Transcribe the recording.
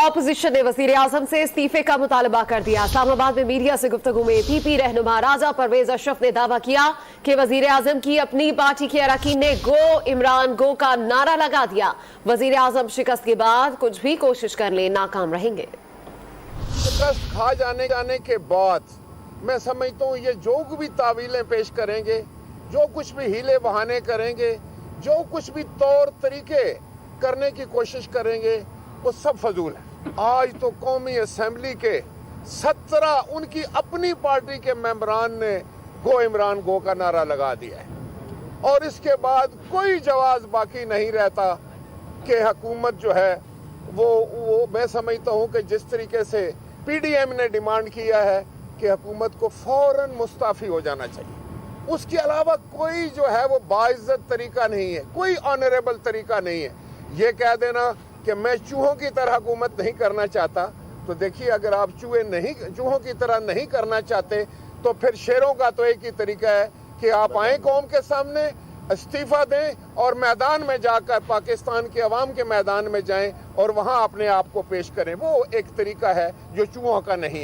Opposition ने वजीर आजम से इस्तीफे का मुतालबा कर दिया। इस्लामाबाद में मीडिया से गुफ्तगू में पीपी रहनुमा राजा परवेज अशरफ ने दावा किया कि वजीर आजम की अपनी पार्टी के अरकान ने गो इमरान गो का नारा लगा दिया। वजीर आजम शिकस्त के बाद कुछ भी कोशिश कर ले नाकाम रहेंगे। शिकस्त खा जाने के बाद मैं समझता हूँ ये जो भी तावीलें पेश करेंगे, जो कुछ भी हीले बहाने करेंगे, जो कुछ भी तौर तरीके करने की कोशिश करेंगे, वो सब फजूल है। आज तो कौमी असेंबली के 17 उनकी अपनी पार्टी के मेंबरान ने गो इमरान गो का नारा लगा दिया है और इसके बाद कोई जवाब बाकी नहीं रहता कि हुकूमत जो है वो मैं समझता हूँ कि जिस तरीके से पीडीएम ने डिमांड किया है कि हुकूमत को फौरन मुस्ताफी हो जाना चाहिए, उसके अलावा कोई जो है वो बाइज्जत तरीका नहीं है, कोई ऑनरेबल तरीका नहीं है। ये कह देना कि मैं चूहों की तरह हुकूमत नहीं करना चाहता, तो देखिए अगर आप चूहों की तरह नहीं करना चाहते तो फिर शेरों का तो एक ही तरीका है कि आप आए कौम के सामने, इस्तीफा दें और मैदान में जाकर पाकिस्तान के अवाम के मैदान में जाएं और वहां अपने आप को पेश करें। वो एक तरीका है जो चूहों का नहीं है।